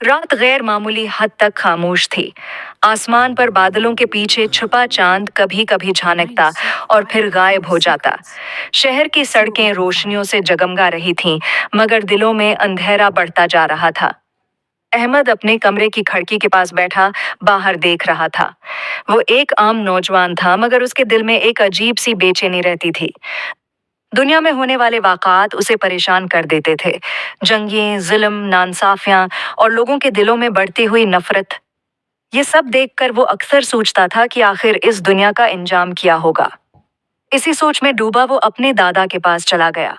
रात गैर मामूली हद तक खामोश थी। आसमान पर बादलों के पीछे छुपा चांद कभी कभी झांकता और फिर गायब हो जाता। शहर की सड़कें रोशनियों से जगमगा रही थीं, मगर दिलों में अंधेरा बढ़ता जा रहा था। अहमद अपने कमरे की खिड़की के पास बैठा बाहर देख रहा था। वो एक आम नौजवान था, मगर उसके दिल में एक अजीब सी बेचैनी रहती थी। दुनिया में होने वाले वाक़ात उसे परेशान कर देते थे। जंगें, ज़ुल्म, नाइंसाफ़ियाँ और लोगों के दिलों में बढ़ती हुई नफ़रत। ये सब देखकर वो अक्सर सोचता था कि आखिर इस दुनिया का इंजाम क्या होगा। इसी सोच में डूबा वो अपने दादा के पास चला गया।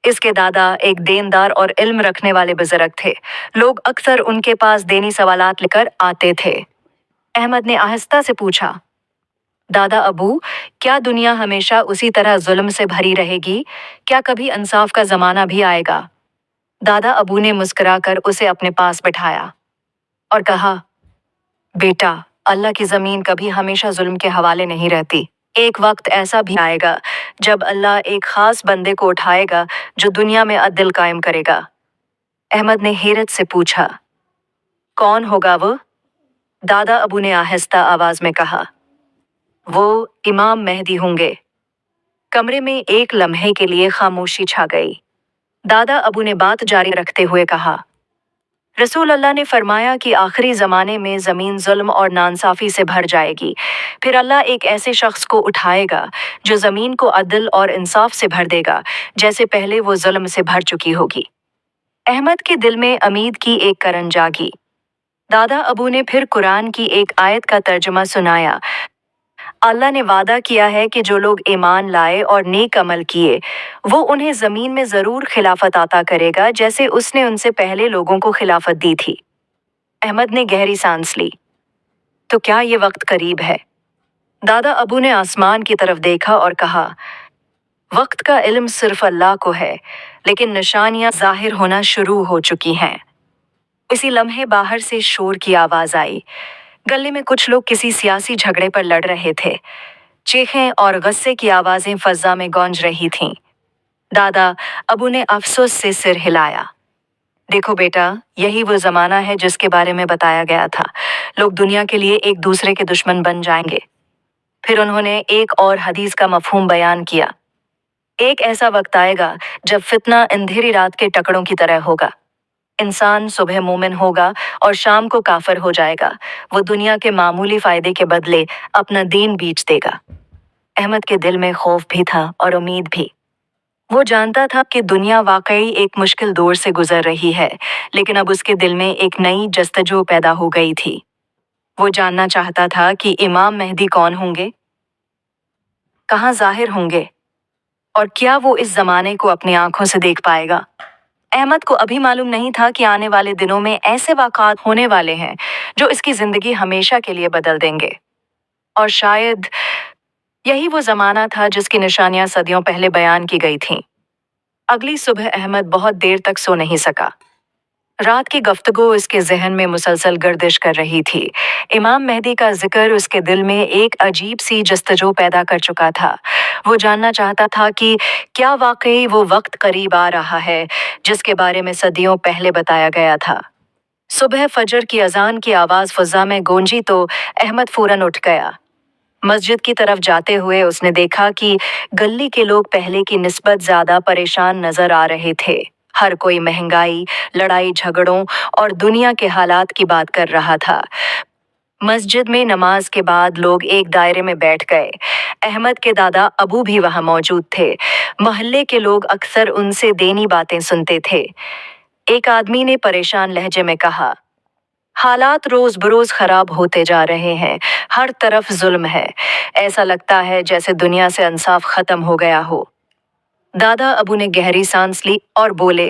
इसके दादा एक देनदार और इल्म रखने वाले बुजुर्ग थे। लोग अक्सर उनके पास दीनी सवालात लेकर आते थे। अहमद ने आहिस्ता से पूछा, दादा अबू, क्या दुनिया हमेशा उसी तरह जुल्म से भरी रहेगी? क्या कभी इंसाफ का जमाना भी आएगा? दादा अबू ने मुस्कुराकर उसे अपने पास बिठाया और कहा, बेटा, अल्लाह की जमीन कभी हमेशा जुल्म के हवाले नहीं रहती। एक वक्त ऐसा भी आएगा जब अल्लाह एक खास बंदे को उठाएगा जो दुनिया में अदल कायम करेगा। अहमद ने हैरत से पूछा, कौन होगा वो? दादा अबू ने आहिस्ता आवाज में कहा, वो इमाम मेहदी होंगे। कमरे में एक लम्हे के लिए खामोशी छा गई। दादा अबू ने बात जारी रखते हुए कहा, रसूल अल्लाह ने फरमाया कि आखिरी ज़माने में ज़मीन जुल्म और नाइंसाफ़ी से भर जाएगी। फिर अल्लाह एक ऐसे शख्स को उठाएगा जो ज़मीन को अदल और इंसाफ से भर देगा, जैसे पहले वो जुल्म से भर चुकी होगी। अहमद के दिल में उम्मीद की एक करन जागी। दादा अबू ने फिर कुरान की एक आयत का तर्जुमा सुनाया। अल्लाह ने वादा किया है कि जो लोग ईमान लाए और नेक अमल किए, वो उन्हें ज़मीन में ज़रूर खिलाफत अता करेगा, जैसे उसने उनसे पहले लोगों को खिलाफत दी थी। अहमद ने गहरी सांस ली। तो क्या ये वक्त करीब है? दादा अबू ने आसमान की तरफ देखा और कहा, वक्त का इल्म सिर्फ अल्लाह को है, लेकिन निशानियां जाहिर होना शुरू हो चुकी हैं। इसी लम्हे बाहर से शोर की आवाज आई। गली में कुछ लोग किसी सियासी झगड़े पर लड़ रहे थे। चीखें और गुस्से की आवाजें फजा में गूंज रही थीं। दादा अबू ने अफसोस से सिर हिलाया। देखो बेटा, यही वो जमाना है जिसके बारे में बताया गया था। लोग दुनिया के लिए एक दूसरे के दुश्मन बन जाएंगे। फिर उन्होंने एक और हदीस का मफहूम बयान किया। एक ऐसा वक्त आएगा जब फितना अंधेरी रात के टकरों की तरह होगा। इंसान सुबह मोमिन होगा और शाम को काफिर हो जाएगा। वो दुनिया के मामूली फायदे के बदले अपना दीन बेच देगा। अहमद के दिल में खौफ भी था और उम्मीद भी। वो जानता था कि दुनिया वाकई एक मुश्किल दौर से गुजर रही है, लेकिन अब उसके दिल में एक नई जस्तजू पैदा हो गई थी। वो जानना चाहता था कि इमाम मेहदी कौन होंगे, कहाँ जाहिर होंगे, और क्या वो इस जमाने को अपनी आंखों से देख पाएगा। अहमद को अभी मालूम नहीं था कि आने वाले दिनों में ऐसे वाक़ात होने वाले हैं जो इसकी जिंदगी हमेशा के लिए बदल देंगे। और शायद यही वो जमाना था जिसकी निशानियां सदियों पहले बयान की गई थीं। अगली सुबह अहमद बहुत देर तक सो नहीं सका। रात की गुफ्तगू उसके जहन में मुसलसल गर्दिश कर रही थी। इमाम मेहदी का जिक्र उसके दिल में एक अजीब सी जस्तजू पैदा कर चुका था। वो जानना चाहता था कि क्या वाकई वो वक्त करीब आ रहा है जिसके बारे में सदियों पहले बताया गया था। सुबह फजर की अजान की आवाज फजा में गूंजी तो अहमद फौरन उठ गया। मस्जिद की तरफ जाते हुए उसने देखा कि गली के लोग पहले की निस्बत ज्यादा परेशान नजर आ रहे थे। हर कोई महंगाई, लड़ाई झगड़ों और दुनिया के हालात की बात कर रहा था। मस्जिद में नमाज के बाद लोग एक दायरे में बैठ गए। अहमद के दादा अबू भी वहां मौजूद थे। मोहल्ले के लोग अक्सर उनसे दीनी बातें सुनते थे। एक आदमी ने परेशान लहजे में कहा, हालात रोज बरोज खराब होते जा रहे हैं। हर तरफ जुल्म है। ऐसा लगता है जैसे दुनिया से इंसाफ खत्म हो गया हो। दादा अबू ने गहरी सांस ली और बोले,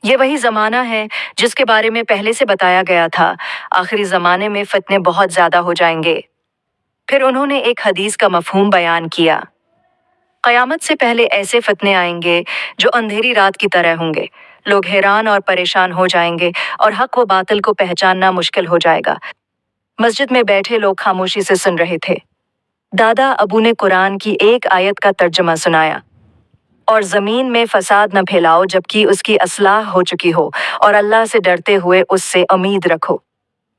ये वही जमाना है जिसके बारे में पहले से बताया गया था। आखिरी जमाने में फितने बहुत ज्यादा हो जाएंगे। फिर उन्होंने एक हदीस का मफहूम बयान किया। कयामत से पहले ऐसे फितने आएंगे जो अंधेरी रात की तरह होंगे। लोग हैरान और परेशान हो जाएंगे और हक व बातिल को पहचानना मुश्किल हो जाएगा। मस्जिद में बैठे लोग खामोशी से सुन रहे थे। दादा अबू ने कुरान की एक आयत का तर्जुमा सुनाया اور زمین میں فساد نہ پھیلاؤ جبکہ اس کی اصلاح ہو چکی ہو، اور اللہ سے ڈرتے ہوئے اس سے امید رکھو۔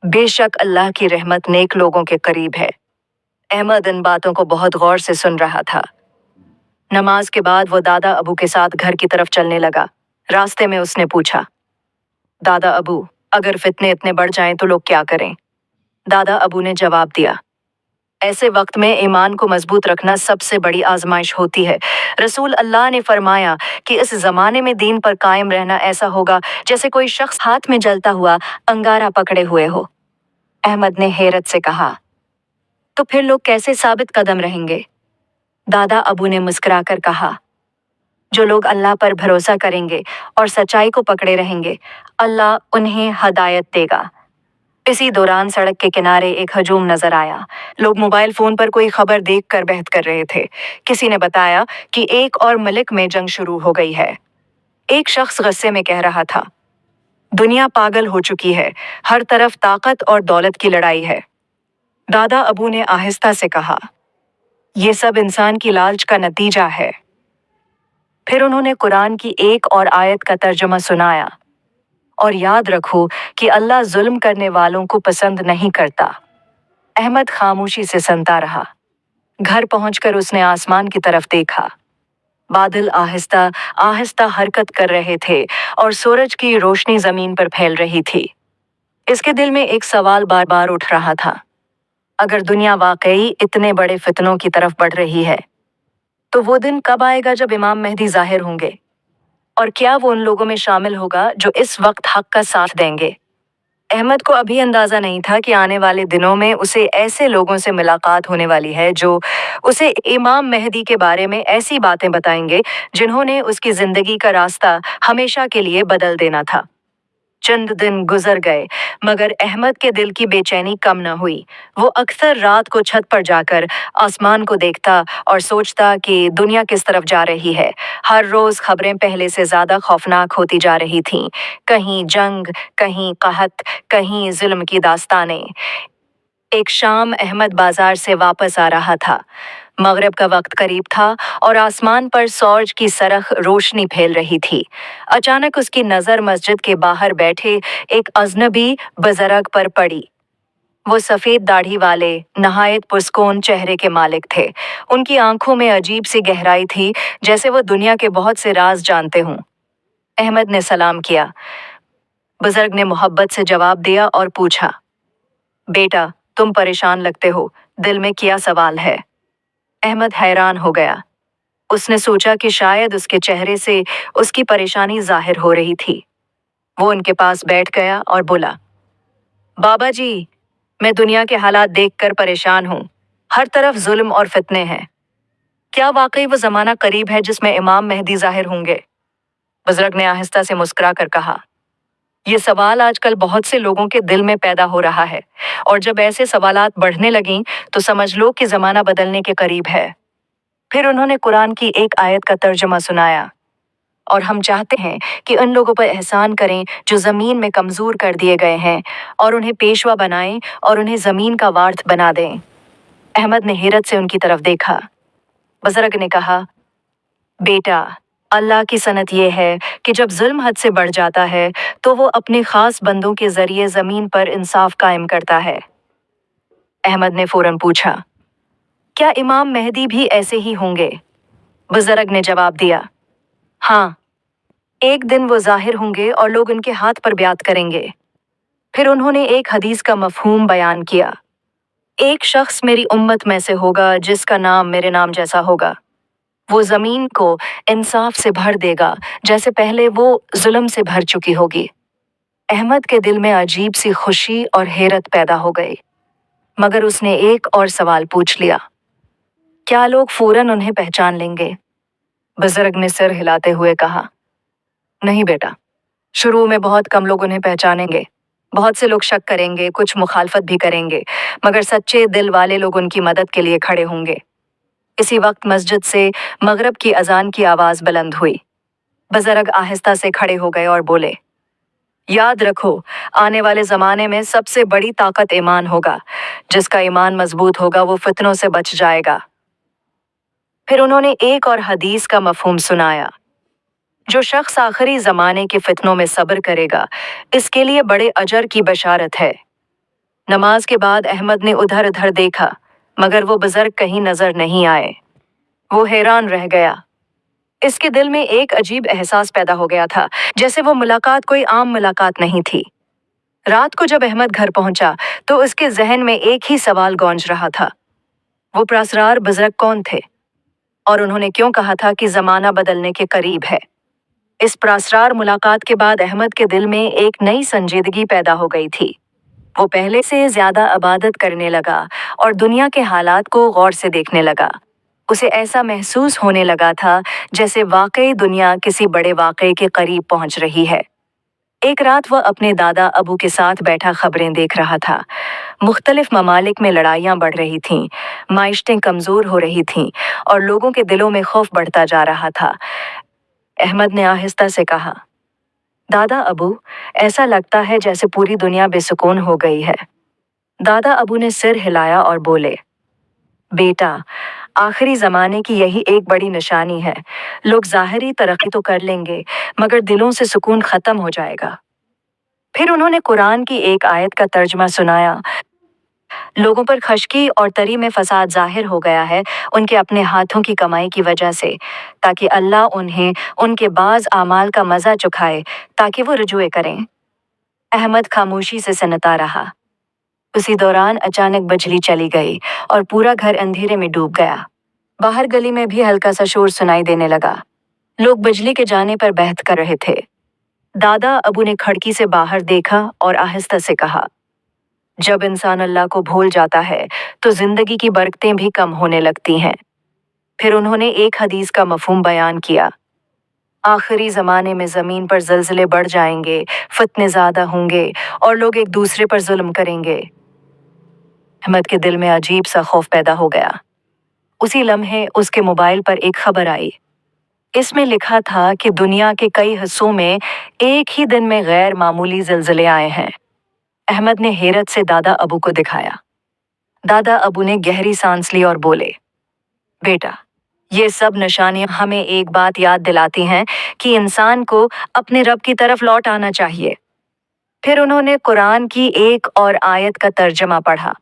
بے شک اللہ کی رحمت نیک لوگوں کے قریب ہے۔ احمد ان باتوں کو بہت غور سے سن رہا تھا۔ نماز کے بعد وہ دادا ابو کے ساتھ گھر کی طرف چلنے لگا۔ راستے میں اس نے پوچھا، دادا ابو، اگر فتنے اتنے بڑھ جائیں تو لوگ کیا کریں؟ دادا ابو نے جواب دیا، ایسے وقت میں ایمان کو مضبوط رکھنا سب سے بڑی آزمائش ہوتی ہے۔ رسول اللہ نے فرمایا کہ اس زمانے میں دین پر قائم رہنا ایسا ہوگا جیسے کوئی شخص ہاتھ میں جلتا ہوا انگارہ پکڑے ہوئے ہو۔ احمد نے حیرت سے کہا، تو پھر لوگ کیسے ثابت قدم رہیں گے؟ دادا ابو نے مسکرا کر کہا، جو لوگ اللہ پر بھروسہ کریں گے اور سچائی کو پکڑے رہیں گے، اللہ انہیں ہدایت دے گا۔ اسی دوران سڑک کے کنارے ایک ہجوم نظر آیا۔ لوگ موبائل فون پر کوئی خبر دیکھ کر بحث کر رہے تھے۔ کسی نے بتایا کہ ایک اور ملک میں جنگ شروع ہو گئی ہے۔ ایک شخص غصے میں کہہ رہا تھا، دنیا پاگل ہو چکی ہے، ہر طرف طاقت اور دولت کی لڑائی ہے۔ دادا ابو نے آہستہ سے کہا، یہ سب انسان کی لالچ کا نتیجہ ہے۔ پھر انہوں نے قرآن کی ایک اور آیت کا ترجمہ سنایا، اور یاد رکھو کہ اللہ ظلم کرنے والوں کو پسند نہیں کرتا۔ احمد خاموشی سے سنتا رہا۔ گھر پہنچ کر اس نے آسمان کی طرف دیکھا۔ بادل آہستہ آہستہ حرکت کر رہے تھے اور سورج کی روشنی زمین پر پھیل رہی تھی۔ اس کے دل میں ایک سوال بار بار اٹھ رہا تھا، اگر دنیا واقعی اتنے بڑے فتنوں کی طرف بڑھ رہی ہے تو وہ دن کب آئے گا جب امام مہدی ظاہر ہوں گے؟ اور کیا وہ ان لوگوں میں شامل ہوگا جو اس وقت حق کا ساتھ دیں گے؟ احمد کو ابھی اندازہ نہیں تھا کہ آنے والے دنوں میں اسے ایسے لوگوں سے ملاقات ہونے والی ہے جو اسے امام مہدی کے بارے میں ایسی باتیں بتائیں گے جنہوں نے اس کی زندگی کا راستہ ہمیشہ کے لیے بدل دینا تھا۔ چند دن گزر گئے مگر احمد کے دل کی بے چینی کم نہ ہوئی۔ وہ اکثر رات کو چھت پر جا کر آسمان کو دیکھتا اور سوچتا کہ دنیا کس طرف جا رہی ہے۔ ہر روز خبریں پہلے سے زیادہ خوفناک ہوتی جا رہی تھیں، کہیں جنگ، کہیں قحط، کہیں ظلم کی داستانیں۔ ایک شام احمد بازار سے واپس آ رہا تھا۔ مغرب کا وقت قریب تھا اور آسمان پر سورج کی سرخ روشنی پھیل رہی تھی۔ اچانک اس کی نظر مسجد کے باہر بیٹھے ایک اجنبی بزرگ پر پڑی۔ وہ سفید داڑھی والے، نہایت پرسکون چہرے کے مالک تھے۔ ان کی آنکھوں میں عجیب سی گہرائی تھی، جیسے وہ دنیا کے بہت سے راز جانتے ہوں۔ احمد نے سلام کیا۔ بزرگ نے محبت سے جواب دیا اور پوچھا، بیٹا، تم پریشان لگتے ہو، دل میں کیا سوال ہے؟ احمد حیران ہو گیا۔ اس نے سوچا کہ شاید اس کے چہرے سے اس کی پریشانی ظاہر ہو رہی تھی۔ وہ ان کے پاس بیٹھ گیا اور بولا، بابا جی، میں دنیا کے حالات دیکھ کر پریشان ہوں۔ ہر طرف ظلم اور فتنے ہیں۔ کیا واقعی وہ زمانہ قریب ہے جس میں امام مہدی ظاہر ہوں گے؟ بزرگ نے آہستہ سے مسکرا کر کہا، یہ سوال آج کل بہت سے لوگوں کے دل میں پیدا ہو رہا ہے، اور جب ایسے سوالات بڑھنے لگیں تو سمجھ لو کہ زمانہ بدلنے کے قریب ہے۔ پھر انہوں نے قرآن کی ایک آیت کا ترجمہ سنایا، اور ہم چاہتے ہیں کہ ان لوگوں پر احسان کریں جو زمین میں کمزور کر دیے گئے ہیں، اور انہیں پیشوا بنائیں اور انہیں زمین کا وارث بنا دیں۔ احمد نے حیرت سے ان کی طرف دیکھا۔ بزرگ نے کہا، بیٹا، اللہ کی سنت یہ ہے کہ جب ظلم حد سے بڑھ جاتا ہے تو وہ اپنے خاص بندوں کے ذریعے زمین پر انصاف قائم کرتا ہے۔ احمد نے فوراً پوچھا، کیا امام مہدی بھی ایسے ہی ہوں گے؟ بزرگ نے جواب دیا، ہاں، ایک دن وہ ظاہر ہوں گے اور لوگ ان کے ہاتھ پر بیعت کریں گے۔ پھر انہوں نے ایک حدیث کا مفہوم بیان کیا، ایک شخص میری امت میں سے ہوگا جس کا نام میرے نام جیسا ہوگا۔ وہ زمین کو انصاف سے بھر دے گا جیسے پہلے وہ ظلم سے بھر چکی ہوگی۔ احمد کے دل میں عجیب سی خوشی اور حیرت پیدا ہو گئی، مگر اس نے ایک اور سوال پوچھ لیا، کیا لوگ فوراً انہیں پہچان لیں گے؟ بزرگ نے سر ہلاتے ہوئے کہا، نہیں بیٹا، شروع میں بہت کم لوگ انہیں پہچانیں گے۔ بہت سے لوگ شک کریں گے، کچھ مخالفت بھی کریں گے، مگر سچے دل والے لوگ ان کی مدد کے لیے کھڑے ہوں گے۔ اسی وقت مسجد سے مغرب کی اذان کی آواز بلند ہوئی۔ بزرگ آہستہ سے کھڑے ہو گئے اور بولے، یاد رکھو، آنے والے زمانے میں سب سے بڑی طاقت ایمان ہوگا۔ جس کا ایمان مضبوط ہوگا وہ فتنوں سے بچ جائے گا۔ फिर उन्होंने एक और हदीस का मफहूम सुनाया, जो शख्स आखिरी जमाने के फितनों में सब्र करेगा, इसके लिए बड़े अजर की बशारत है। नमाज के बाद अहमद ने उधर उधर देखा, मगर वो बुजुर्ग कहीं नजर नहीं आए। वो हैरान रह गया। इसके दिल में एक अजीब एहसास पैदा हो गया था, जैसे वो मुलाकात कोई आम मुलाकात नहीं थी। रात को जब अहमद घर पहुंचा तो उसके जहन में एक ही सवाल गूंज रहा था, वो प्रासरार बुजुर्ग कौन थे और उन्होंने क्यों कहा था कि जमाना बदलने के करीब है। इस प्रासरार मुलाकात के बाद अहमद के दिल में एक नई संजीदगी पैदा हो गई थी। वो पहले से ज्यादा इबादत करने लगा और दुनिया के हालात को गौर से देखने लगा। उसे ऐसा महसूस होने लगा था जैसे वाकई दुनिया किसी बड़े वाकये के करीब पहुंच रही है। एक रात वह अपने दादा अबू के साथ बैठा खबरें देख रहा था। मुख्तलिफ ममालिक में लड़ाइयाँ बढ़ रही थीं, माइशतें कमज़ोर हो रही थीं और लोगों के दिलों में खौफ बढ़ता जा रहा था। अहमद ने आहिस्ता से कहा, दादा अबू, ऐसा लगता है जैसे पूरी दुनिया बेसुकून हो गई है। दादा अबू ने सिर हिलाया और बोले, बेटा, आखिरी ज़माने की यही एक बड़ी निशानी है। लोग ज़ाहिरी तरक्की तो कर लेंगे, मगर दिलों से सुकून ख़त्म हो जाएगा। फिर उन्होंने कुरान की एक आयत का तर्जमा सुनाया, लोगों पर खश्की और तरी में फसाद ज़ाहिर हो गया है उनके अपने हाथों की कमाई की वजह से, ताकि अल्लाह उन्हें उनके बाज़ आमाल का मज़ा चुखाए ताकि वो रुजुए करें। अहमद खामोशी से सन्नता रहा। उसी दौरान अचानक बिजली चली गई और पूरा घर अंधेरे में डूब गया। बाहर गली में भी हल्का सा शोर सुनाई देने लगा। लोग बिजली के जाने पर बहस कर रहे थे। दादा अबू ने खिड़की से बाहर देखा और आहिस्ता से कहा, जब इंसान अल्लाह को भूल जाता है तो जिंदगी की बरकतें भी कम होने लगती हैं। फिर उन्होंने एक हदीस का मफहूम बयान किया, आखिरी ज़माने में ज़मीन पर ज़लज़ले बढ़ जाएंगे, फितने ज़्यादा होंगे और लोग एक दूसरे पर जुल्म करेंगे। अहमद के दिल में अजीब सा खौफ पैदा हो गया। उसी लम्हे उसके मोबाइल पर एक खबर आई। इसमें लिखा था कि दुनिया के कई हिस्सों में एक ही दिन में गैर मामूली ज़लज़ले आए हैं। अहमद ने हैरत से दादा अबू को दिखाया। दादा अबू ने गहरी सांस ली और बोले, बेटा, ये सब निशानियां हमें एक बात याद दिलाती हैं कि इंसान को अपने रब की तरफ लौट आना चाहिए। फिर उन्होंने कुरान की एक और आयत का तर्जमा पढ़ा,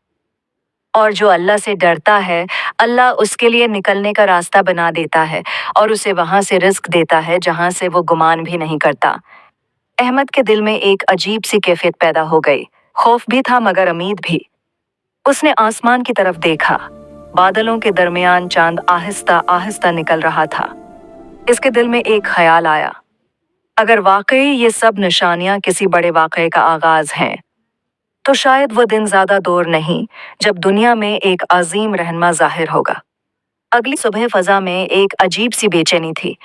और जो अल्लाह से डरता है, अल्लाह उसके लिए निकलने का रास्ता बना देता है और उसे वहां से रिस्क देता है जहां से वो गुमान भी नहीं करता। अहमद के दिल में एक अजीब सी कैफियत पैदा हो गई। खौफ भी था मगर उम्मीद भी। उसने आसमान की तरफ देखा। बादलों के दरमियान चांद आहिस्ता आहिस्ता निकल रहा था। इसके दिल में एक ख्याल आया, अगर वाकई ये सब निशानियां किसी बड़े वाकये का आगाज हैं, तो शायद वो दिन ज्यादा दूर नहीं जब दुनिया में एक अजीम रहनुमा जाहिर होगा। अगली सुबह फजा में एक अजीब सी बेचैनी थी।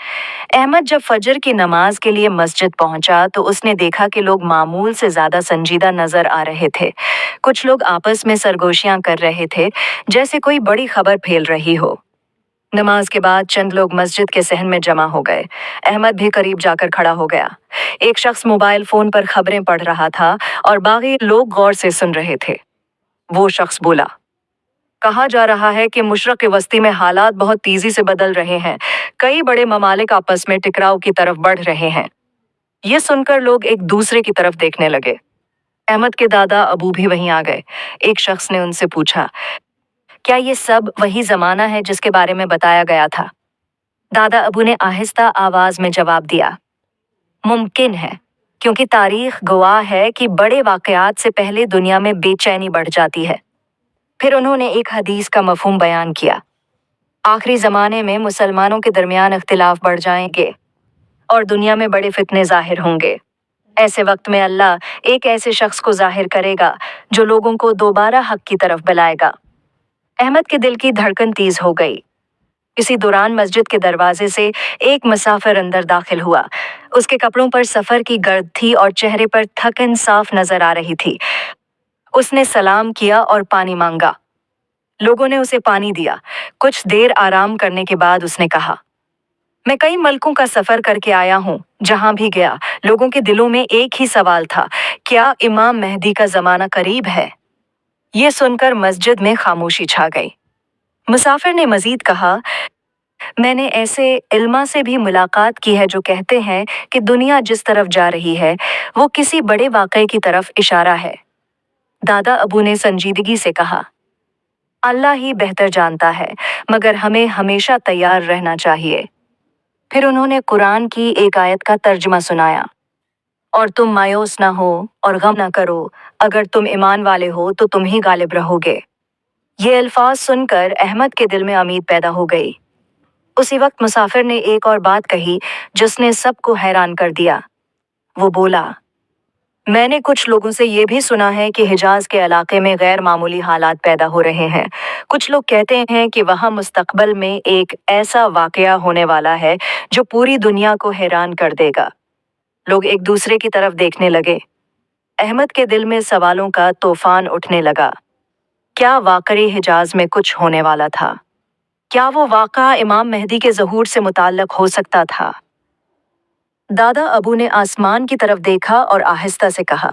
अहमद जब फजर की नमाज के लिए मस्जिद पहुंचा तो उसने देखा कि लोग मामूल से ज्यादा संजीदा नजर आ रहे थे। कुछ लोग आपस में सरगोशियां कर रहे थे, जैसे कोई बड़ी खबर फैल रही हो। नमाज के बाद चंद लोग मस्जिद के सहन में जमा हो गए। अहमद भी करीब जाकर खड़ा हो गया। एक शख्स मोबाइल फोन पर खबरें पढ़ रहा था और बाकी लोग गौर से सुन रहे थे। वो शख्स बोला, कहा जा रहा है कि मुशरक़ वस्ती में हालात बहुत तेजी से बदल रहे हैं। कई बड़े ममालिक आपस में टकराव की तरफ बढ़ रहे हैं। ये सुनकर लोग एक दूसरे की तरफ देखने लगे। अहमद के दादा अबू भी वहीं आ गए। एक शख्स ने उनसे पूछा, क्या ये सब वही जमाना है जिसके बारे में बताया गया था? दादा अबू ने आहिस्ता आवाज में जवाब दिया, मुमकिन है, क्योंकि तारीख गवाह है कि बड़े वाकयात से पहले दुनिया में बेचैनी बढ़ जाती है। फिर उन्होंने एक हदीस का मफहूम बयान किया, आखिरी ज़माने में मुसलमानों के दरमियान इख्तिलाफ बढ़ जाएंगे और दुनिया में बड़े फितने जाहिर होंगे। ऐसे वक्त में अल्लाह एक ऐसे शख्स को जाहिर करेगा जो लोगों को दोबारा हक की तरफ बुलाएगा। अहमद के दिल की धड़कन तेज हो गई। इसी दौरान मस्जिद के दरवाजे से एक मुसाफिर अंदर दाखिल हुआ। उसके कपड़ों पर सफर की गर्द थी और चेहरे पर थकन साफ नजर आ रही थी। उसने सलाम किया और पानी मांगा। लोगों ने उसे पानी दिया। कुछ देर आराम करने के बाद उसने कहा, मैं कई मुल्कों का सफर करके आया हूँ। जहां भी गया लोगों के दिलों में एक ही सवाल था, क्या इमाम मेहदी का जमाना करीब है? ये सुनकर मस्जिद में खामोशी छा गई। मुसाफिर ने मजीद कहा, मैंने ऐसे इल्मा से भी मुलाकात की है जो कहते हैं कि दुनिया जिस तरफ जा रही है वो किसी बड़े वाक़ये की तरफ इशारा है। दादा अबू ने संजीदगी से कहा, अल्लाह ही बेहतर जानता है, मगर हमें हमेशा तैयार रहना चाहिए। फिर उन्होंने कुरान की एक आयत का तर्जुमा सुनाया, और तुम मायूस ना हो और गम ना करो, अगर तुम ईमान वाले हो तो तुम ही गालिब रहोगे। ये अल्फाज सुनकर अहमद के दिल में उम्मीद पैदा हो गई। उसी वक्त मुसाफिर ने एक और बात कही जिसने सबको हैरान कर दिया। वो बोला, मैंने कुछ लोगों से ये भी सुना है कि हिजाज के इलाके में गैर मामूली हालात पैदा हो रहे हैं। कुछ लोग कहते हैं कि वहाँ मुस्तकबल में एक ऐसा वाकया होने वाला है जो पूरी दुनिया को हैरान कर देगा। लोग एक दूसरे की तरफ देखने लगे। अहमद के दिल में सवालों का तूफान उठने लगा। क्या वाकई हिजाज में कुछ होने वाला था? क्या वो वाक़या इमाम मेहदी के ज़हूर से मुताल्लिक़ हो सकता था? दादा अबू ने आसमान की तरफ देखा और आहिस्ता से कहा,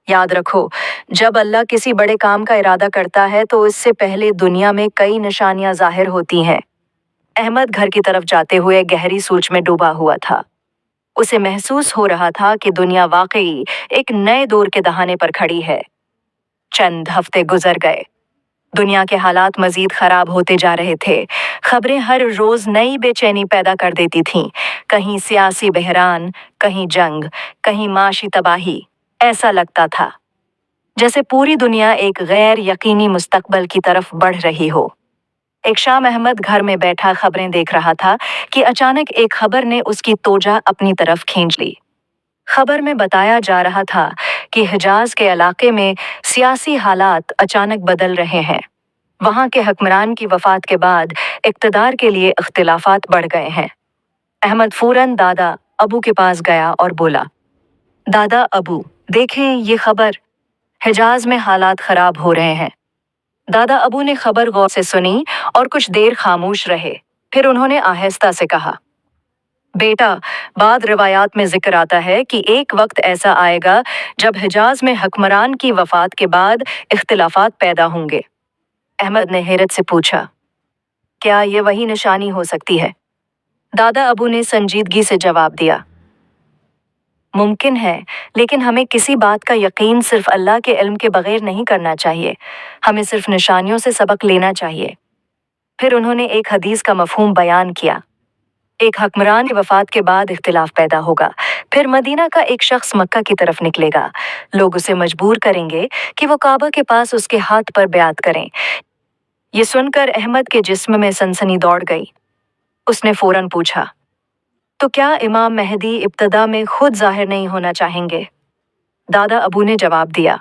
याद रखो, जब अल्लाह किसी बड़े काम का इरादा करता है तो इससे पहले दुनिया में कई निशानियां जाहिर होती हैं। अहमद घर की तरफ जाते हुए गहरी सोच में डूबा हुआ था। उसे महसूस हो रहा था कि दुनिया वाकई एक नए दौर के दहाने पर खड़ी है। चंद हफ्ते गुजर गए। दुनिया के हालात मजीद खराब होते जा रहे थे। खबरें हर रोज नई बेचैनी पैदा कर देती थीं। कहीं सियासी बहरान, कहीं जंग, कहीं माशी तबाही। ऐसा लगता था जैसे पूरी दुनिया एक गैर यकीनी मुस्तकबल की तरफ बढ़ रही हो। एक शाम अहमद घर में बैठा खबरें देख रहा था कि अचानक एक खबर ने उसकी तोजा अपनी तरफ खींच ली। खबर में बताया जा रहा था कि हिजाज के इलाके में सियासी हालात अचानक बदल रहे हैं। वहां के हुक्मरान की वफात के बाद इक़्तिदार के लिए इख्तिलाफात बढ़ गए हैं। अहमद फौरन दादा अबू के पास गया और बोला, दादा अबू, देखें ये खबर, हिजाज में हालात खराब हो रहे हैं। दादा अबू ने खबर गौर से सुनी और कुछ देर खामोश रहे। फिर उन्होंने आहिस्ता से कहा, बेटा, बाद रिवायात में जिक्र आता है कि एक वक्त ऐसा आएगा जब हिजाज में हुक्मरान की वफात के बाद इख्तिलाफात पैदा होंगे। अहमद ने हैरत से पूछा, क्या ये वही निशानी हो सकती है? दादा अबू ने संजीदगी से जवाब दिया, मुमकिन है, लेकिन हमें किसी बात का यकीन सिर्फ अल्लाह के इल्म के बगैर नहीं करना चाहिए। हमें सिर्फ निशानियों से सबक लेना चाहिए। फिर उन्होंने एक हदीस का मफहूम बयान किया। एक हुक्मरान की वफात के बाद इख्तिलाफ पैदा होगा। फिर मदीना का एक शख्स मक्का की तरफ निकलेगा। लोग उसे मजबूर करेंगे कि वो काबा के पास उसके हाथ पर बैत करें। ये सुनकर अहमद के जिस्म में सनसनी दौड़ गई। उसने फौरन पूछा, तो क्या इमाम मेहदी इब्तदा में खुद जाहिर नहीं होना चाहेंगे? दादा अबू ने जवाब दिया,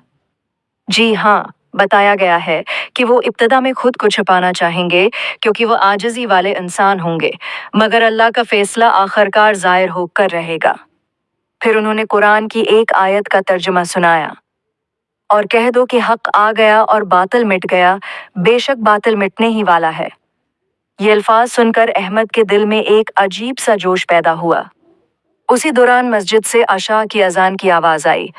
जी हाँ, बताया गया है कि वो इब्तदा में खुद को छुपाना चाहेंगे क्योंकि वो आजिज़ी वाले इंसान होंगे, मगर अल्लाह का फैसला आखिरकार ज़ाहिर होकर रहेगा। फिर उन्होंने कुरान की एक आयत का तर्जुमा सुनाया, और कह दो कि हक आ गया और बातिल मिट गया, बेशक बातिल मिटने ही वाला है। ये अल्फाज सुनकर अहमद के दिल में एक अजीब सा जोश पैदा हुआ। उसी दौरान मस्जिद से अशा की अजान की आवाज़ आई।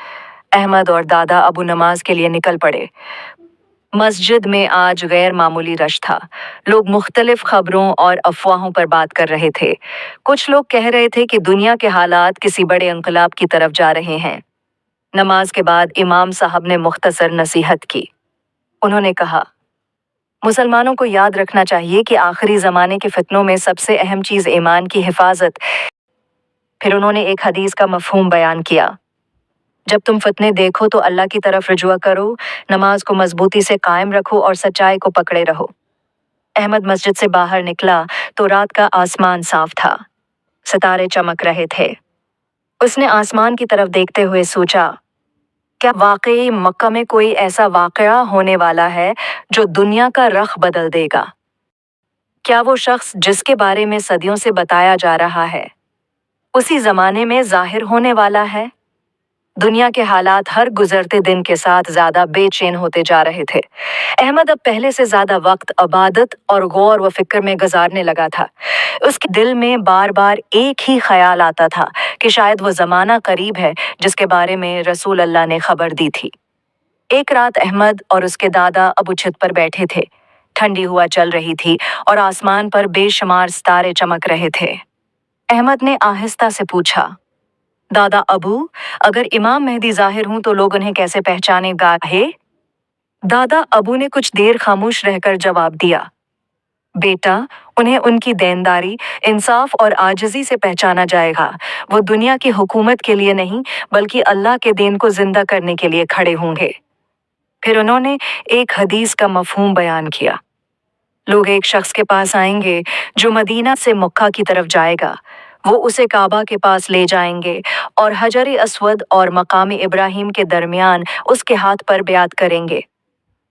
अहमद और दादा अबू नमाज के लिए निकल पड़े। मस्जिद में आज गैर मामूली रश था। लोग मुख्तलिफ खबरों और अफवाहों पर बात कर रहे थे। कुछ लोग कह रहे थे कि दुनिया के हालात किसी बड़े इंकलाब की तरफ जा रहे हैं। नमाज के बाद इमाम साहब ने मुख्तसर नसीहत की। उन्होंने कहा, मुसलमानों को याद रखना चाहिए कि आखिरी ज़माने के फितनों में सबसे अहम चीज़ ईमान की हिफाजत। फिर उन्होंने एक हदीस का मफहूम बयान किया, जब तुम फितने देखो तो अल्लाह की तरफ रुजुआ करो, नमाज को मजबूती से कायम रखो और सच्चाई को पकड़े रहो। अहमद मस्जिद से बाहर निकला तो रात का आसमान साफ था। सितारे चमक रहे थे। उसने आसमान की तरफ देखते हुए सोचा, क्या वाकई मक्का में कोई ऐसा वाकया होने वाला है जो दुनिया का रख बदल देगा? क्या वो शख्स जिसके बारे में सदियों से बताया जा रहा है उसी जमाने में जाहिर होने वाला है? दुनिया के हालात हर गुजरते दिन के साथ ज्यादा बेचैन होते जा रहे थे। अहमद अब पहले से ज्यादा वक्त इबादत और गौर व फिक्र में गुजारने लगा था। उसके दिल में बार बार एक ही ख्याल आता था कि शायद वो जमाना करीब है जिसके बारे में रसूल अल्लाह ने खबर दी थी। एक रात अहमद और उसके दादा अबू छत पर बैठे थे। ठंडी हवा चल रही थी और आसमान पर बेशुमार सितारे चमक रहे थे। अहमद ने आहिस्ता से पूछा, दादा अबू, अगर इमाम मेहदी जाहिर हूं तो लोग उन्हें कैसे पहचानेगा है? दादा अबू ने कुछ देर खामोश रहकर जवाब दिया, बेटा, उन्हें उनकी देनदारी, इंसाफ और आजिज़ी से पहचाना जाएगा। वो दुनिया की हुकूमत के लिए नहीं, बल्कि अल्लाह के दीन को जिंदा करने के लिए खड़े होंगे। फिर उन्होंने एक हदीस का मफहूम बयान किया। लोग एक शख्स के पास आएंगे जो मदीना से मक्का की तरफ जाएगा। वो उसे काबा के पास ले जाएंगे और हजर अस्वद और मकाम इब्राहिम के दरमियान उसके हाथ पर बैत करेंगे।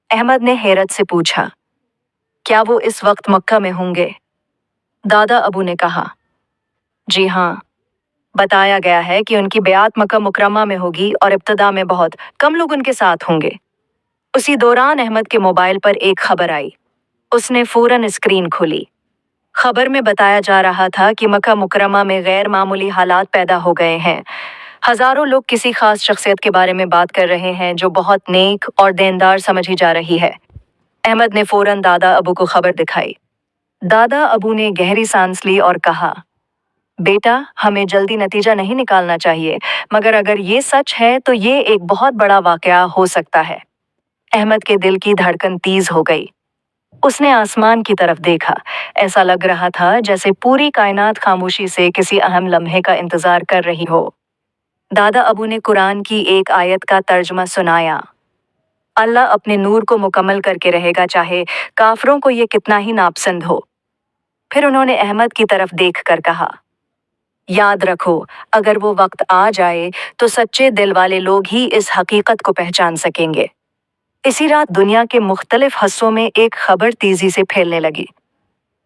अहमद ने हैरत से पूछा, क्या वो इस वक्त मक्का में होंगे? दादा अबू ने कहा, जी हाँ, बताया गया है कि उनकी बैत मक्का मुकरमा में होगी और इब्तदा में बहुत कम लोग उनके साथ होंगे। उसी दौरान अहमद के मोबाइल पर एक खबर आई। उसने फौरन स्क्रीन खोली। खबर में बताया जा रहा था कि मक्का मुकरमा में गैर मामूली हालात पैदा हो गए हैं। हजारों लोग किसी खास शख्सियत के बारे में बात कर रहे हैं जो बहुत नेक और देनदार समझी जा रही है। अहमद ने फौरन दादा अबू को खबर दिखाई। दादा अबू ने गहरी सांस ली और कहा, बेटा, हमें जल्दी नतीजा नहीं निकालना चाहिए, मगर अगर ये सच है तो ये एक बहुत बड़ा वाकया हो सकता है। अहमद के दिल की धड़कन तेज हो गई। उसने आसमान की तरफ देखा। ऐसा लग रहा था जैसे पूरी कायनात खामोशी से किसी अहम लम्हे का इंतजार कर रही हो। दादा अबू ने कुरान की एक आयत का तर्जुमा सुनाया, अल्लाह अपने नूर को मुकम्मल करके रहेगा, चाहे काफरों को ये कितना ही नापसंद हो। फिर उन्होंने अहमद की तरफ देखकर कहा, याद रखो, अगर वो वक्त आ जाए तो सच्चे दिल वाले लोग ही इस हकीकत को पहचान सकेंगे। इसी रात दुनिया के मुख्तलिफ हिस्सों में एक खबर तेजी से फैलने लगी।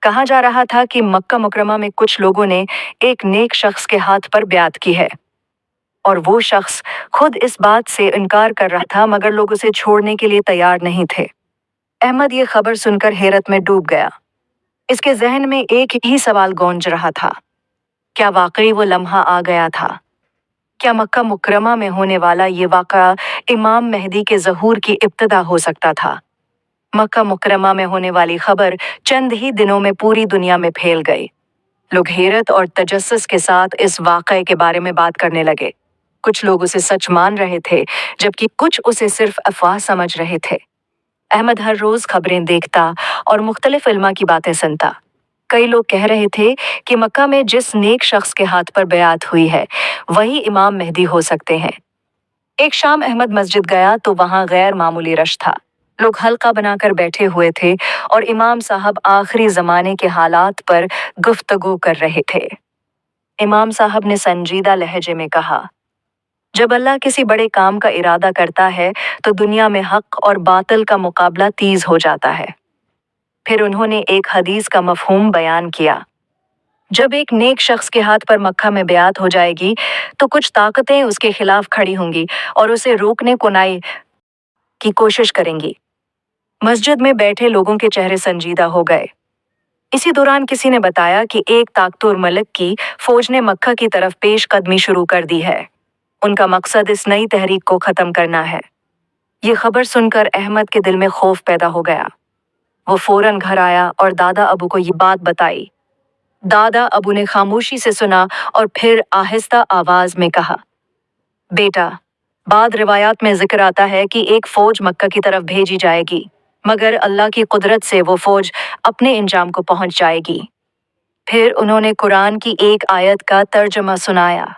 कहा जा रहा था कि मक्का मुकरमा में कुछ लोगों ने एक नेक शख्स के हाथ पर बैत की है और वो शख्स खुद इस बात से इनकार कर रहा था, मगर लोग उसे छोड़ने के लिए तैयार नहीं थे। अहमद ये खबर सुनकर हैरत में डूब गया। इसके जहन में एक ही सवाल गूंज रहा था, क्या वाकई वो लम्हा आ गया था? क्या मक्का मुकरमा में होने वाला ये वाक़या इमाम मेहदी के ज़हूर की इब्तिदा हो सकता था? मक्का मुकरमा में होने वाली खबर चंद ही दिनों में पूरी दुनिया में फैल गई। लोग हैरत और तजस्सुस के साथ इस वाक़ये के बारे में बात करने लगे। कुछ लोग उसे सच मान रहे थे, जबकि कुछ उसे सिर्फ अफवाह समझ रहे थे। अहमद हर रोज खबरें देखता और मुख्तलिफ इल्मा की बातें सुनता। कई लोग कह रहे थे कि मक्का में जिस नेक शख्स के हाथ पर बैत हुई है वही इमाम मेहदी हो सकते हैं। एक शाम अहमद मस्जिद गया तो वहां गैर मामूली रश था। लोग हल्का बनाकर बैठे हुए थे और इमाम साहब आखिरी जमाने के हालात पर गुफ्तगू कर रहे थे। इमाम साहब ने संजीदा लहजे में कहा, जब अल्लाह किसी बड़े काम का इरादा करता है तो दुनिया में हक और बातिल का मुकाबला तेज हो जाता है। फिर उन्होंने एक हदीस का मफहूम बयान किया, जब एक नेक शख्स के हाथ पर मक्का में बैत हो जाएगी तो कुछ ताकतें उसके खिलाफ खड़ी होंगी और उसे रोकने कोनाई की कोशिश करेंगी। मस्जिद में बैठे लोगों के चेहरे संजीदा हो गए। इसी दौरान किसी ने बताया कि एक ताकतवर मलिक की फौज ने मक्का की तरफ पेश कदमी शुरू कर दी है। उनका मकसद इस नई तहरीक को ख़त्म करना है। ये खबर सुनकर अहमद के दिल में खौफ पैदा हो गया। वो फौरन घर आया और दादा अबू को ये बात बताई। दादा अबू ने खामोशी से सुना और फिर आहिस्ता आवाज में कहा, बेटा, बाद रिवायात में जिक्र आता है कि एक फौज मक्का की तरफ भेजी जाएगी, मगर अल्लाह की कुदरत से वो फौज अपने इंजाम को पहुंच जाएगी। फिर उन्होंने कुरान की एक आयत का तर्जुमा सुनाया,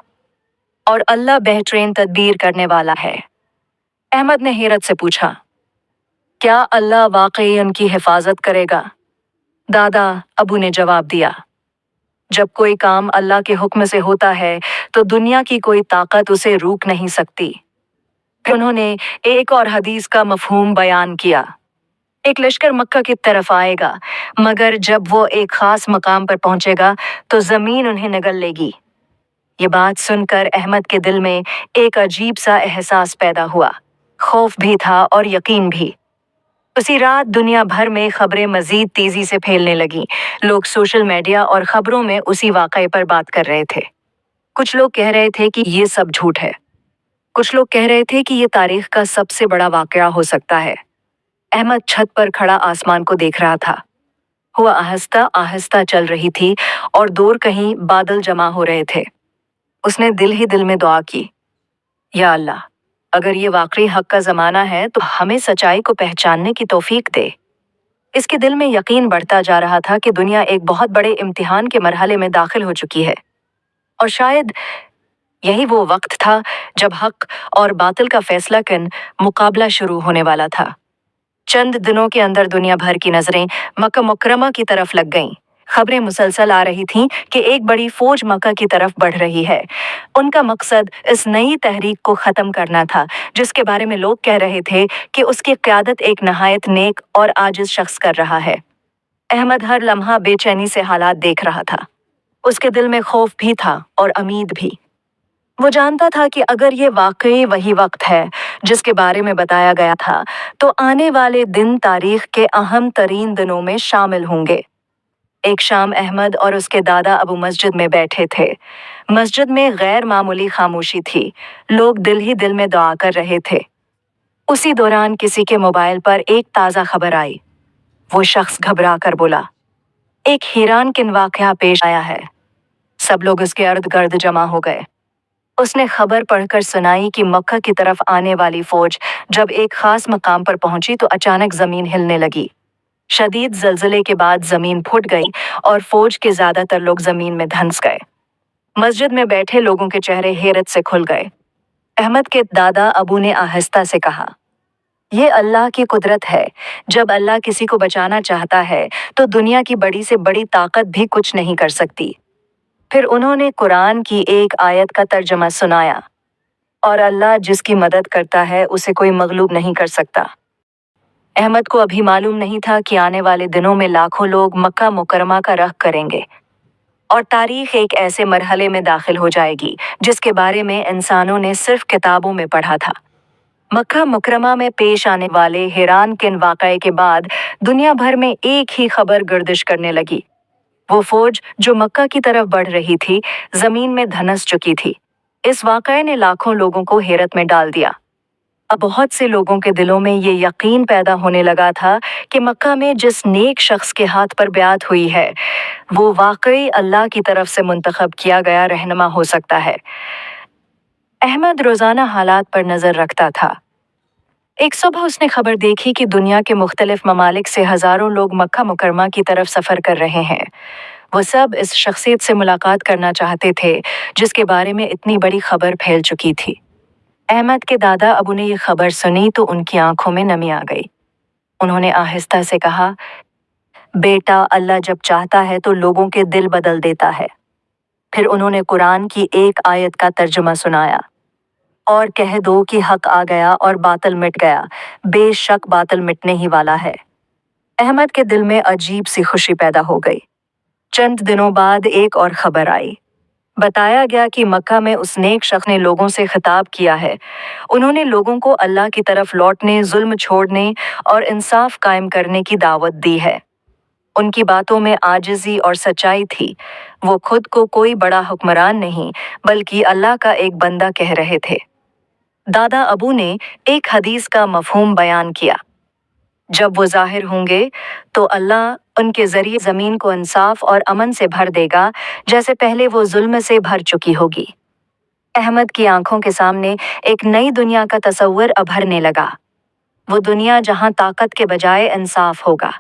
और अल्लाह बेहतरीन तदबीर करने वाला है। अहमद ने हैरत से पूछा, क्या अल्लाह वाकई उनकी हिफाजत करेगा? दादा अबू ने जवाब दिया, जब कोई काम अल्लाह के हुक्म से होता है तो दुनिया की कोई ताकत उसे रोक नहीं सकती। फिर उन्होंने एक और हदीस का मफहूम बयान किया, एक लश्कर मक्का की तरफ आएगा, मगर जब वो एक खास मकाम पर पहुंचेगा तो जमीन उन्हें निगल लेगी। ये बात सुनकर अहमद के दिल में एक अजीब सा एहसास पैदा हुआ। खौफ भी था और यकीन भी। उसी रात दुनिया भर में खबरें मजीद तेजी से फैलने लगीं। लोग सोशल मीडिया और खबरों में उसी वाक़ये पर बात कर रहे थे। कुछ लोग कह रहे थे कि ये सब झूठ है। कुछ लोग कह रहे थे कि ये तारीख का सबसे बड़ा वाक़या हो सकता है। अहमद छत पर खड़ा आसमान को देख रहा था। हवा आहिस्ता आहिस्ता चल रही थी और दूर कहीं बादल जमा हो रहे थे। उसने दिल ही दिल में दुआ की, या अल्लाह, अगर ये वाकई हक का जमाना है तो हमें सच्चाई को पहचानने की तौफीक दे। इसके दिल में यकीन बढ़ता जा रहा था कि दुनिया एक बहुत बड़े इम्तिहान के मरहले में दाखिल हो चुकी है, और शायद यही वो वक्त था जब हक और बातिल का फैसला कन मुकाबला शुरू होने वाला था। चंद दिनों के अंदर दुनिया भर की नजरें मक्का मुकर्रमा की तरफ लग गईं। खबरें मुसलसल आ रही थीं कि एक बड़ी फौज मक्का की तरफ बढ़ रही है। उनका मकसद इस नई तहरीक को ख़त्म करना था, जिसके बारे में लोग कह रहे थे कि उसकी क़यादत एक नहायत नेक और आजिज़ शख्स कर रहा है। अहमद हर लम्हा बेचैनी से हालात देख रहा था। उसके दिल में खौफ भी था और उम्मीद भी। वो जानता था कि अगर ये वाकई वही वक्त है जिसके बारे में बताया गया था, तो आने वाले दिन तारीख के अहम तरीन दिनों में शामिल होंगे। एक शाम अहमद और उसके दादा अबू मस्जिद में बैठे थे। मस्जिद में गैर मामूली खामोशी थी। लोग दिल ही दिल में दुआ कर रहे थे। उसी दौरान किसी के मोबाइल पर एक ताज़ा खबर आई। वो शख्स घबरा कर बोला, एक हैरानकुन वाकया पेश आया है। सब लोग उसके इर्द गिर्द जमा हो गए। उसने खबर पढ़कर सुनाई कि मक्का की तरफ आने वाली फौज जब एक खास मकाम पर पहुंची तो अचानक जमीन हिलने लगी। शदीद जल्जले के बाद जमीन फूट गई और फौज के ज्यादातर लोग जमीन में धंस गए। मस्जिद में बैठे लोगों के चेहरे हैरत से खुल गए। अहमद के दादा अबू ने आहिस्ता से कहा, ये अल्लाह की कुदरत है। जब अल्लाह किसी को बचाना चाहता है तो दुनिया की बड़ी से बड़ी ताकत भी कुछ नहीं कर सकती। फिर उन्होंने कुरान की एक आयत का तर्जमा सुनाया, और अल्लाह जिसकी मदद करता है उसे कोई मगलूब नहीं कर सकता। अहमद को अभी मालूम नहीं था कि आने वाले दिनों में लाखों लोग मक्का मुकरमा का रख करेंगे और तारीख एक ऐसे मरहले में दाखिल हो जाएगी जिसके बारे में इंसानों ने सिर्फ किताबों में पढ़ा था। मक्का मुकरमा में पेश आने वाले हैरानकुन वाक़ये के बाद दुनिया भर में एक ही खबर गर्दिश करने लगी। वो फौज जो मक्का की तरफ बढ़ रही थी, जमीन में धंस चुकी थी। इस वाक़ये ने लाखों लोगों को हैरत में डाल दिया। अब बहुत से लोगों के दिलों में ये यकीन पैदा होने लगा था कि मक्का में जिस नेक शख्स के हाथ पर ब्यात हुई है, वो वाकई अल्लाह की तरफ से मुंतखब किया गया रहनुमा हो सकता है। अहमद रोज़ाना हालात पर नज़र रखता था। एक सुबह उसने खबर देखी कि दुनिया के मुख्तलिफ ममालिक से हज़ारों लोग मक्का मुकरमा की तरफ सफ़र कर रहे हैं। वो सब इस शख्सियत से मुलाकात करना चाहते थे जिसके बारे में इतनी बड़ी खबर फैल चुकी थी। अहमद के दादा अबू ने ये खबर सुनी तो उनकी आंखों में नमी आ गई। उन्होंने आहिस्ता से कहा, बेटा, अल्लाह जब चाहता है तो लोगों के दिल बदल देता है। फिर उन्होंने कुरान की एक आयत का तर्जुमा सुनाया, और कह दो कि हक आ गया और बातिल मिट गया, बेशक बातिल मिटने ही वाला है। अहमद के दिल में अजीब सी खुशी पैदा हो गई। चंद दिनों बाद एक और खबर आई। बताया गया कि मक्का में उस नेक शख्स ने लोगों से खिताब किया है। उन्होंने लोगों को अल्लाह की तरफ लौटने, जुल्म छोड़ने और इंसाफ कायम करने की दावत दी है। उनकी बातों में आजिज़ी और सच्चाई थी। वो खुद को कोई बड़ा हुक्मरान नहीं बल्कि अल्लाह का एक बंदा कह रहे थे। दादा अबू ने एक हदीस का मफहूम बयान किया, जब वो ज़ाहिर होंगे तो अल्लाह उनके ज़रिए ज़मीन को इंसाफ और अमन से भर देगा, जैसे पहले वो जुल्म से भर चुकी होगी। अहमद की आंखों के सामने एक नई दुनिया का तस्वर उभरने लगा। वो दुनिया जहां ताकत के बजाय इंसाफ होगा,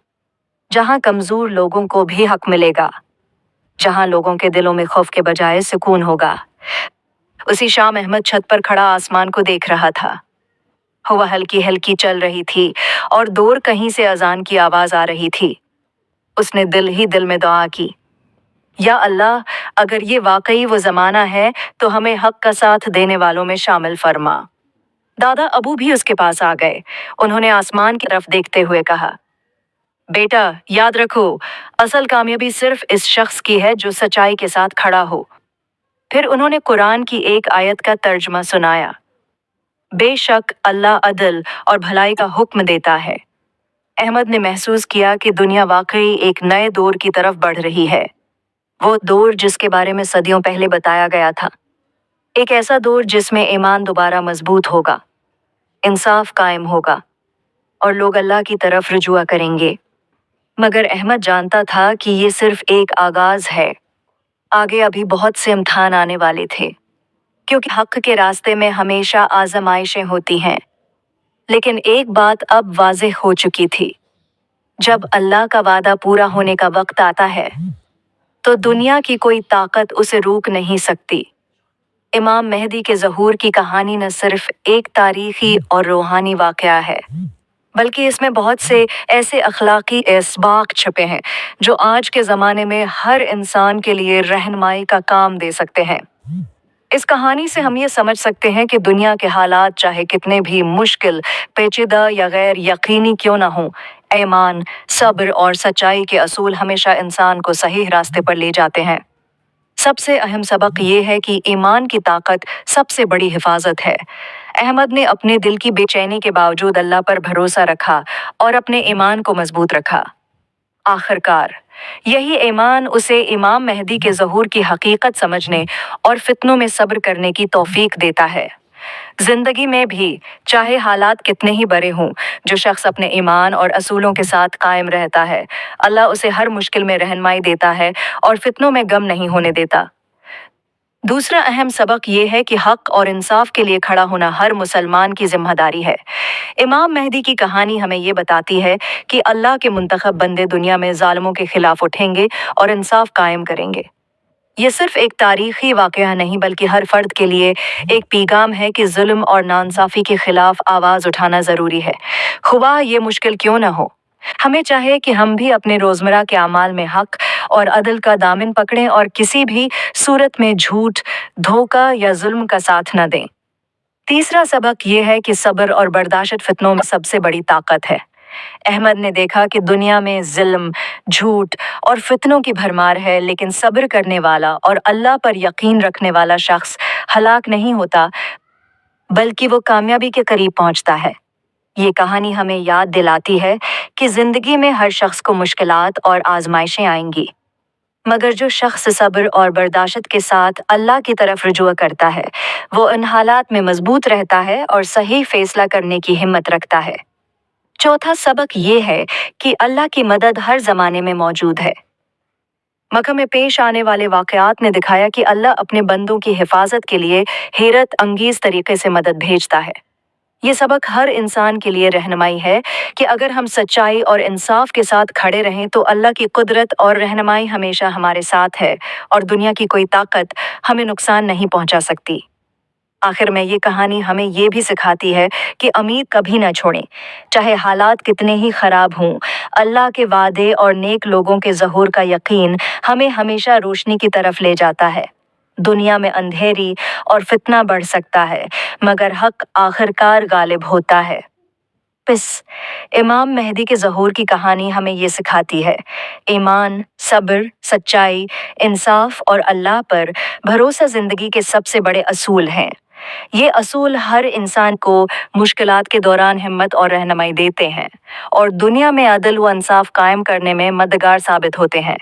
जहां कमज़ोर लोगों को भी हक मिलेगा, जहां लोगों के दिलों में खौफ के बजाय सुकून होगा। उसी शाम अहमद छत पर खड़ा आसमान को देख रहा था। हवा हल्की हल्की चल रही थी और दूर कहीं से अजान की आवाज आ रही थी। उसने दिल ही दिल में दुआ की, या अल्लाह, अगर ये वाकई वो जमाना है तो हमें हक का साथ देने वालों में शामिल फरमा। दादा अबू भी उसके पास आ गए। उन्होंने आसमान की तरफ देखते हुए कहा, बेटा, याद रखो, असल कामयाबी सिर्फ इस शख्स की है जो सच्चाई के साथ खड़ा हो। फिर उन्होंने कुरान की एक आयत का तर्जुमा सुनाया, बेशक अल्लाह अदल और भलाई का हुक्म देता है। अहमद ने महसूस किया कि दुनिया वाकई एक नए दौर की तरफ बढ़ रही है। वो दौर जिसके बारे में सदियों पहले बताया गया था। एक ऐसा दौर जिसमें ईमान दोबारा मजबूत होगा, इंसाफ कायम होगा اور لوگ اللہ کی طرف رجوع کریں گے۔ مگر احمد جانتا تھا کہ یہ صرف ایک آغاز ہے، آگے ابھی بہت سے امتحان آنے والے تھے، کیونکہ حق کے راستے میں ہمیشہ آزمائشیں ہوتی ہیں۔ لیکن ایک بات اب واضح ہو چکی تھی، جب اللہ کا وعدہ پورا ہونے کا وقت آتا ہے تو دنیا کی کوئی طاقت اسے روک نہیں سکتی۔ امام مہدی کے ظہور کی کہانی نہ صرف ایک تاریخی اور روحانی واقعہ ہے، بلکہ اس میں بہت سے ایسے اخلاقی اسباق چھپے ہیں جو آج کے زمانے میں ہر انسان کے لیے رہنمائی کا کام دے سکتے ہیں۔ اس کہانی سے ہم یہ سمجھ سکتے ہیں کہ دنیا کے حالات چاہے کتنے بھی مشکل، پیچیدہ یا غیر یقینی کیوں نہ ہوں، ایمان، صبر اور سچائی کے اصول ہمیشہ انسان کو صحیح راستے پر لے جاتے ہیں۔ سب سے اہم سبق یہ ہے کہ ایمان کی طاقت سب سے بڑی حفاظت ہے۔ احمد نے اپنے دل کی بے چینی کے باوجود اللہ پر بھروسہ رکھا اور اپنے ایمان کو مضبوط رکھا۔ آخرکار یہی ایمان اسے امام مہدی کے ظہور کی حقیقت سمجھنے اور فتنوں میں صبر کرنے کی توفیق دیتا ہے۔ زندگی میں بھی چاہے حالات کتنے ہی برے ہوں، جو شخص اپنے ایمان اور اصولوں کے ساتھ قائم رہتا ہے، اللہ اسے ہر مشکل میں رہنمائی دیتا ہے اور فتنوں میں غم نہیں ہونے دیتا۔ دوسرا اہم سبق یہ ہے کہ حق اور انصاف کے لیے کھڑا ہونا ہر مسلمان کی ذمہ داری ہے۔ امام مہدی کی کہانی ہمیں یہ بتاتی ہے کہ اللہ کے منتخب بندے دنیا میں ظالموں کے خلاف اٹھیں گے اور انصاف قائم کریں گے۔ یہ صرف ایک تاریخی واقعہ نہیں بلکہ ہر فرد کے لیے ایک پیغام ہے کہ ظلم اور ناانصافی کے خلاف آواز اٹھانا ضروری ہے، خواہ یہ مشکل کیوں نہ ہو۔ ہمیں چاہیے کہ ہم بھی اپنے روزمرہ کے اعمال میں حق اور عدل کا دامن پکڑیں اور کسی بھی صورت میں جھوٹ، دھوکہ یا ظلم کا ساتھ نہ دیں۔ تیسرا سبق یہ ہے کہ صبر اور برداشت فتنوں میں سب سے بڑی طاقت ہے۔ احمد نے دیکھا کہ دنیا میں ظلم، جھوٹ اور فتنوں کی بھرمار ہے، لیکن صبر کرنے والا اور اللہ پر یقین رکھنے والا شخص ہلاک نہیں ہوتا بلکہ وہ کامیابی کے قریب پہنچتا ہے۔ یہ کہانی ہمیں یاد دلاتی ہے کہ زندگی میں ہر شخص کو مشکلات اور آزمائشیں آئیں گی، مگر جو شخص صبر اور برداشت کے ساتھ اللہ کی طرف رجوع کرتا ہے، وہ ان حالات میں مضبوط رہتا ہے اور صحیح فیصلہ کرنے کی ہمت رکھتا ہے۔ چوتھا سبق یہ ہے کہ اللہ کی مدد ہر زمانے میں موجود ہے۔ مکہ میں پیش آنے والے واقعات نے دکھایا کہ اللہ اپنے بندوں کی حفاظت کے لیے حیرت انگیز طریقے سے مدد بھیجتا ہے۔ یہ سبق ہر انسان کے لیے رہنمائی ہے کہ اگر ہم سچائی اور انصاف کے ساتھ کھڑے رہیں تو اللہ کی قدرت اور رہنمائی ہمیشہ ہمارے ساتھ ہے اور دنیا کی کوئی طاقت ہمیں نقصان نہیں پہنچا سکتی۔ آخر میں یہ کہانی ہمیں یہ بھی سکھاتی ہے کہ امید کبھی نہ چھوڑیں، چاہے حالات کتنے ہی خراب ہوں۔ اللہ کے وعدے اور نیک لوگوں کے ظہور کا یقین ہمیں ہمیشہ روشنی کی طرف لے جاتا ہے۔ دنیا میں اندھیری اور فتنہ بڑھ سکتا ہے، مگر حق آخرکار غالب ہوتا ہے۔ بس امام مہدی کے ظہور کی کہانی ہمیں یہ سکھاتی ہے، ایمان، صبر، سچائی، انصاف اور اللہ پر بھروسہ زندگی کے سب سے بڑے اصول ہیں۔ یہ اصول ہر انسان کو مشکلات کے دوران ہمت اور رہنمائی دیتے ہیں اور دنیا میں عدل و انصاف قائم کرنے میں مددگار ثابت ہوتے ہیں۔